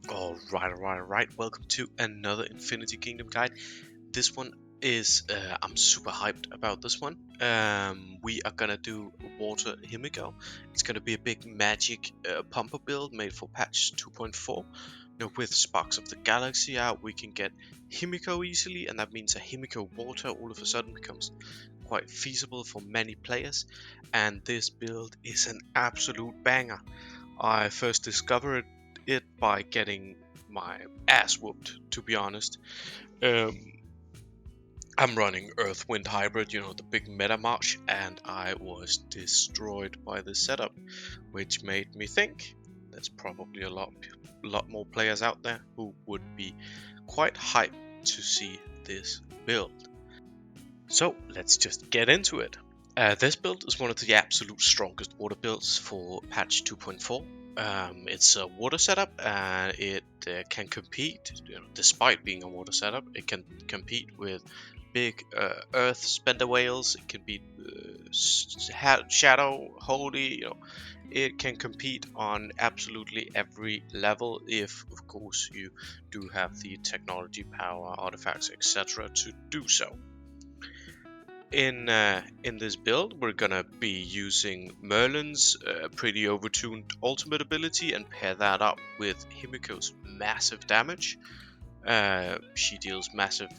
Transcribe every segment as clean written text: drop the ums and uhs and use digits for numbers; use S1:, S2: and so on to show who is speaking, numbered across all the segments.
S1: Alright. Welcome to another Infinity Kingdom guide. This one is, I'm super hyped about this one. We are gonna do Water Himiko. It's gonna be a big magic pumper build made for patch 2.4. With Sparks of the Galaxy out, we can get Himiko easily, and that means a Himiko water all of a sudden becomes quite feasible for many players. And this build is an absolute banger. I first discovered it by getting my ass whooped, to be honest. Um, I'm running Earth Wind Hybrid, the big meta march, and I was destroyed by this setup, which made me think there's probably a lot more players out there who would be quite hyped to see this build. So let's just get into it. This build is one of the absolute strongest water builds for patch 2.4. It's a water setup and it can compete, despite being a water setup, it can compete with big earth spender whales. It can beat shadow, holy, it can compete on absolutely every level if, of course, you do have the technology, power, artifacts, etc. to do so. In this build, we're gonna be using Merlin's pretty overtuned ultimate ability and pair that up with Himiko's massive damage. She deals massive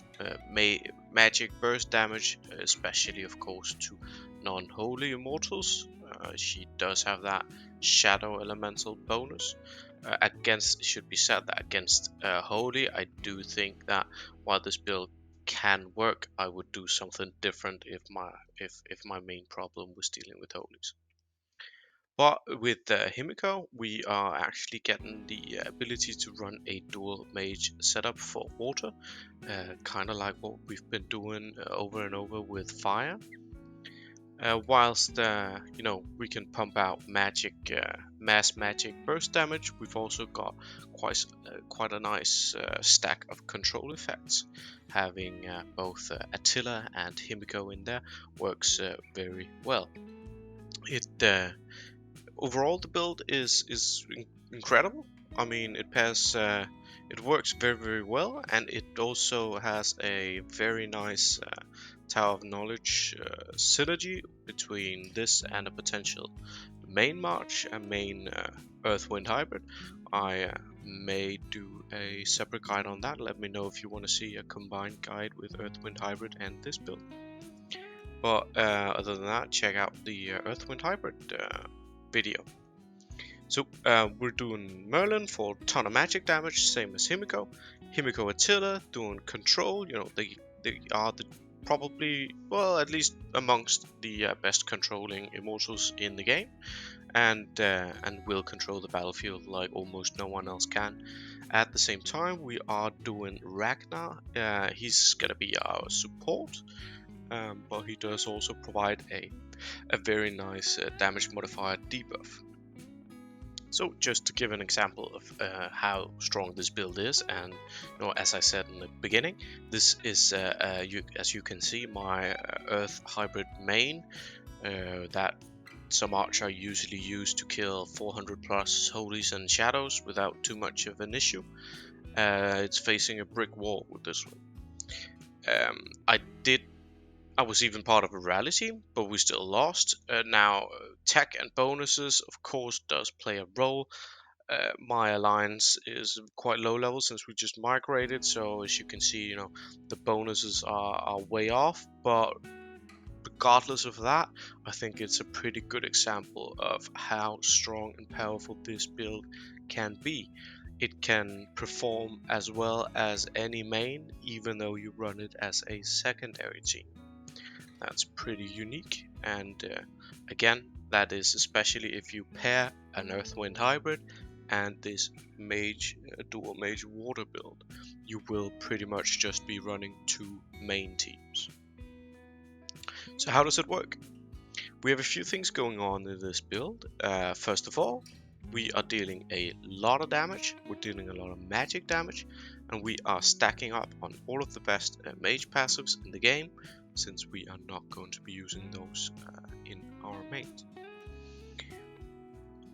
S1: magic burst damage, especially of course to non-holy immortals. She does have that shadow elemental bonus. Should be said that against holy, I do think that while this build can work, I would do something different if my main problem was dealing with holies. But with Himiko, we are actually getting the ability to run a dual mage setup for water, kind of like what we've been doing over and over with fire. Whilst we can pump out mass magic burst damage, we've also got quite a nice stack of control effects. Having both Attila and Himiko in there works very well. It overall the build is incredible. I mean, it works very well, and it also has a very nice Tower of Knowledge synergy between this and a potential main March and main Earth Wind Hybrid. I may do a separate guide on that. Let me know if you want to see a combined guide with Earth Wind Hybrid and this build. But other than that, check out the Earth Wind Hybrid video. So we're doing Merlin for a ton of magic damage, same as Himiko. Himiko Attila doing control. They are probably, well, at least amongst the best controlling immortals in the game, and will control the battlefield like almost no one else can. At the same time, we are doing Ragnar. He's gonna be our support, but he does also provide a very nice damage modifier debuff. So just to give an example of how strong this build is, and as I said in the beginning, this is as you can see, my Earth Hybrid main that some archer usually use to kill 400 plus holies and shadows without too much of an issue. It's facing a brick wall with this one. I was even part of a rally team, but we still lost. Now, tech and bonuses, of course, does play a role. My alliance is quite low level since we just migrated, so as you can see, the bonuses are way off. But regardless of that, I think it's a pretty good example of how strong and powerful this build can be. It can perform as well as any main, even though you run it as a secondary team. That's pretty unique, and again, that is especially if you pair an Earth Wind Hybrid and this dual mage water build. You will pretty much just be running two main teams. So how does it work? We have a few things going on in this build. First of all, we are dealing a lot of damage, we're dealing a lot of magic damage, and we are stacking up on all of the best mage passives in the game, since we are not going to be using those in our main.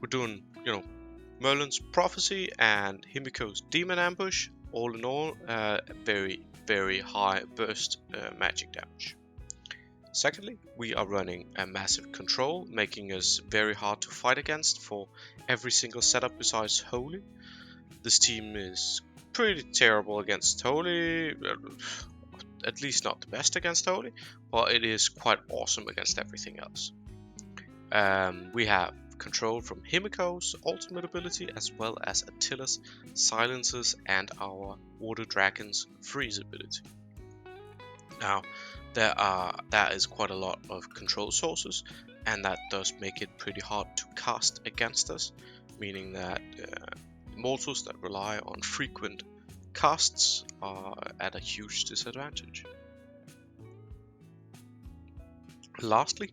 S1: We're doing, Merlin's Prophecy and Himiko's Demon Ambush, all in all, very high burst magic damage. Secondly, we are running a massive control, making us very hard to fight against for every single setup besides Holy. This team is pretty terrible against Holy, at least not the best against Holy, but it is quite awesome against everything else. We have control from Himiko's ultimate ability, as well as Attila's silences and our Water Dragon's freeze ability. Now, that is quite a lot of control sources, and that does make it pretty hard to cast against us, meaning that mortals that rely on frequent casts are at a huge disadvantage. Lastly,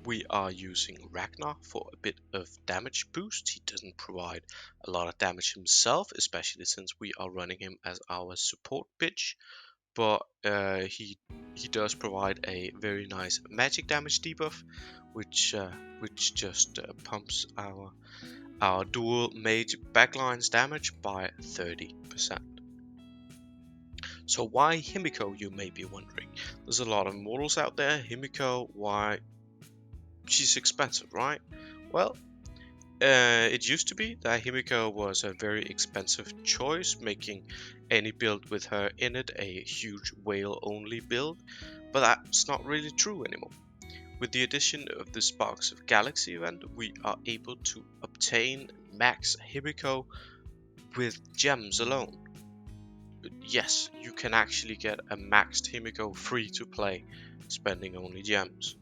S1: we are using Ragnar for a bit of damage boost. He doesn't provide a lot of damage himself, especially since we are running him as our support bitch, but he does provide a very nice magic damage debuff, which just pumps our dual mage backlines damage by 30%. So why Himiko, you may be wondering? There's a lot of models out there. Himiko, why? She's expensive, right? Well, it used to be that Himiko was a very expensive choice, making any build with her in it a huge whale only build, but that's not really true anymore. With the addition of the Sparks of Galaxy event, we are able to obtain max Himiko with gems alone. Yes, you can actually get a maxed Himiko free to play, spending only gems.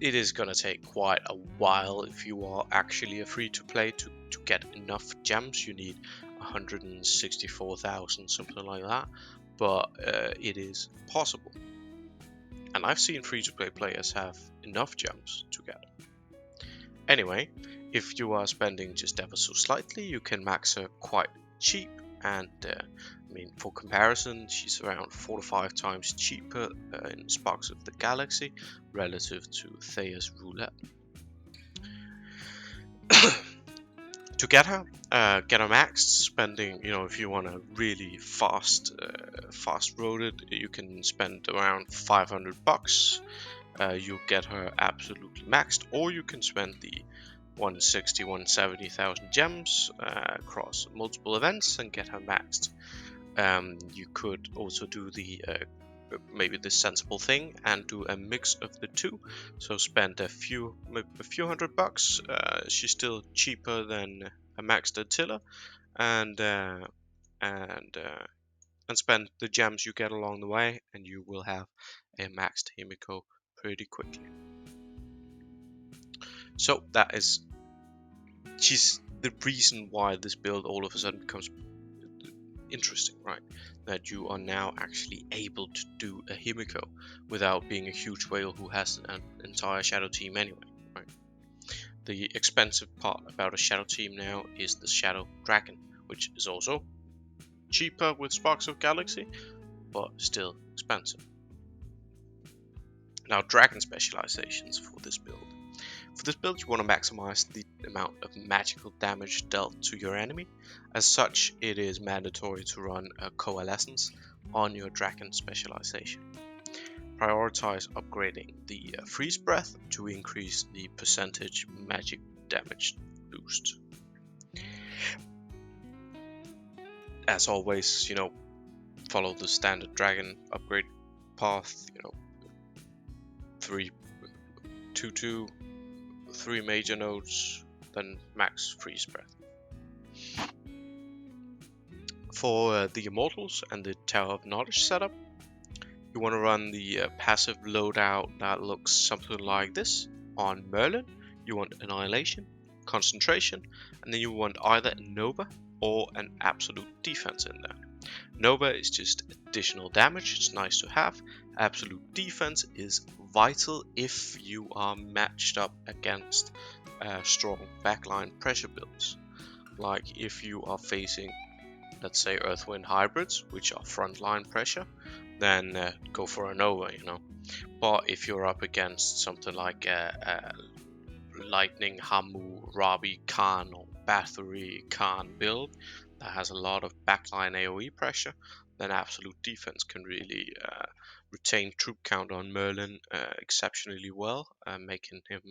S1: It is gonna take quite a while if you are actually a free to play to get enough gems. You need 164,000, something like that, but it is possible. And I've seen free to play players have enough gems to get. Anyway, if you are spending just ever so slightly, you can max her quite cheap, and I mean, for comparison, she's around 4 to 5 times cheaper in Sparks of the Galaxy relative to Thea's Roulette. To get her maxed, spending, if you want to really fast road it, you can spend around 500 bucks. You'll get her absolutely maxed, or you can spend the 170,000 gems across multiple events and get her maxed. You could also do the maybe the sensible thing and do a mix of the two. So spend a few hundred bucks. She's still cheaper than a maxed Attila, and spend the gems you get along the way, and you will have a maxed Himiko pretty quickly. So she's the reason why this build all of a sudden becomes interesting, right? That you are now actually able to do a Himiko without being a huge whale who has an entire shadow team anyway, right? The expensive part about a shadow team now is the Shadow Dragon, which is also cheaper with Sparks of Galaxy, but still expensive. Now, dragon specializations for this build. For this build, you want to maximize the amount of magical damage dealt to your enemy. As such, it is mandatory to run a Coalescence on your dragon specialization. Prioritize upgrading the Freeze Breath to increase the percentage magic damage boost. As always, follow the standard dragon upgrade path, 3 major nodes, then max freeze breath. For the Immortals and the Tower of Knowledge setup, you want to run the passive loadout that looks something like this. On Merlin, you want Annihilation, Concentration, and then you want either a Nova or an Absolute Defense in there. Nova is just additional damage, it's nice to have. Absolute Defense is vital if you are matched up against strong backline pressure builds. Like if you are facing, let's say, Earthwind hybrids, which are frontline pressure, then go for a Nova, But if you're up against something like Lightning, Hamu, Rabi, Khan, or battery Khan build that has a lot of backline AoE pressure, then absolute defense can really retain troop count on Merlin exceptionally well, making him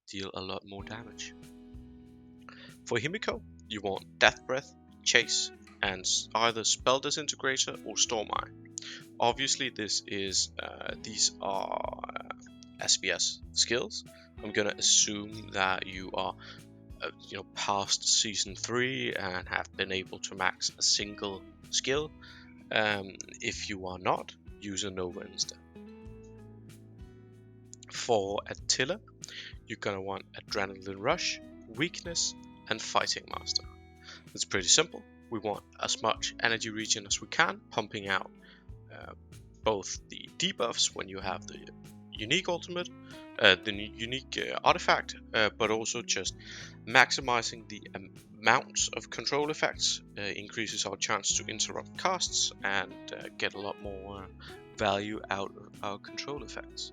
S1: deal a lot more damage. For Himiko, you want Death Breath, Chase, and either Spell Disintegrator or Stormeye. Obviously, these are SBS skills. I'm gonna assume that you are, past season 3 and have been able to max a single skill. If you are not, use a Nova instead. For Attila, you're gonna want Adrenaline Rush, Weakness, and Fighting Master. It's pretty simple. We want as much energy regen as we can, pumping out both the debuffs when you have the unique ultimate, the unique artifact, but also just maximizing the amounts of control effects increases our chance to interrupt casts and get a lot more value out of our control effects.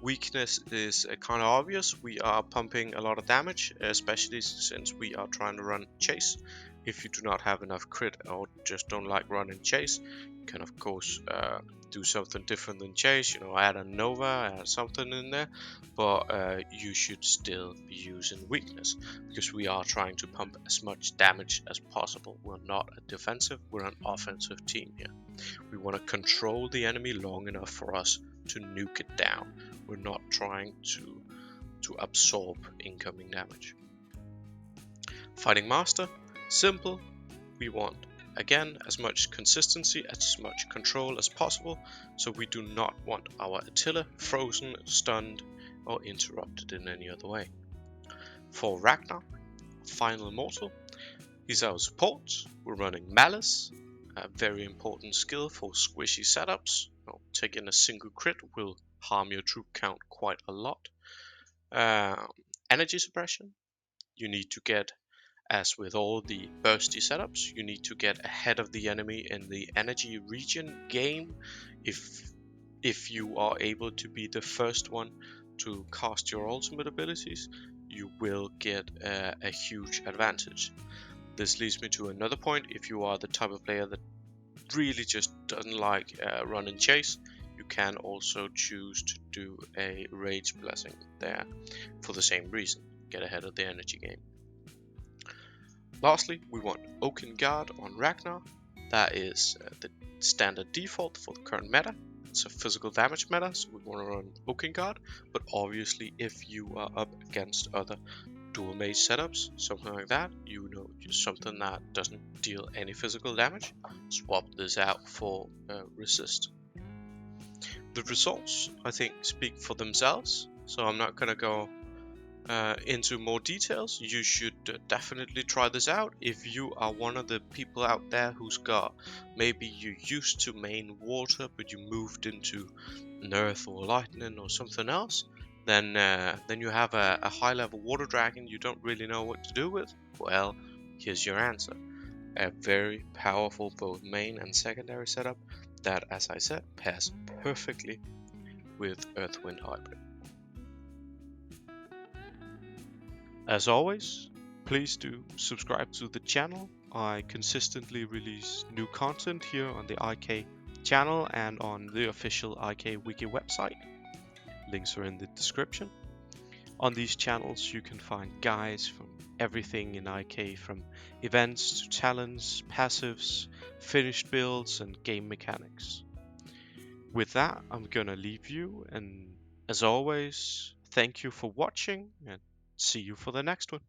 S1: Weakness is kind of obvious. We are pumping a lot of damage, especially since we are trying to run chase. If you do not have enough crit or just don't like running chase, you can of course do something different than chase, add a Nova, add something in there, but you should still be using weakness because we are trying to pump as much damage as possible. We're not a defensive, we're an offensive team here. We want to control the enemy long enough for us to nuke it down. We're not trying to absorb incoming damage. Fighting Master, simple. We want, again, as much consistency, as much control as possible, so we do not want our Attila frozen, stunned, or interrupted in any other way. For Ragnar, Final Immortal, he's our support. We're running Malice, a very important skill for squishy setups. Taking a single crit will harm your troop count quite a lot. Energy suppression, you need to get, as with all the bursty setups, you need to get ahead of the enemy in the energy regen game. If you are able to be the first one to cast your ultimate abilities, you will get a huge advantage. This leads me to another point. If you are the type of player that really just doesn't like running chase, you can also choose to do a Rage Blessing there for the same reason, get ahead of the energy game. Lastly, we want Oaken Guard on Ragnar. That is the standard default for the current meta. It's a physical damage meta, so we want to run Oaken Guard, but obviously if you are up against other dual mage setups, something like that, just something that doesn't deal any physical damage, swap this out for resist. The results, I think, speak for themselves, so I'm not gonna go into more details. You should definitely try this out. If you are one of the people out there who's got, maybe you used to main water but you moved into earth or lightning or something else, then you have a high level water dragon you don't really know what to do with. Well, here's your answer. A very powerful both main and secondary setup that, as I said, pairs perfectly with Earthwind Hybrid. As always, please do subscribe to the channel. I consistently release new content here on the IK channel and on the official IK Wiki website. Links are in the description. On these channels you can find guides from everything in IK, from events to talents, passives, finished builds and game mechanics. With that, I'm gonna leave you, and as always, thank you for watching and see you for the next one.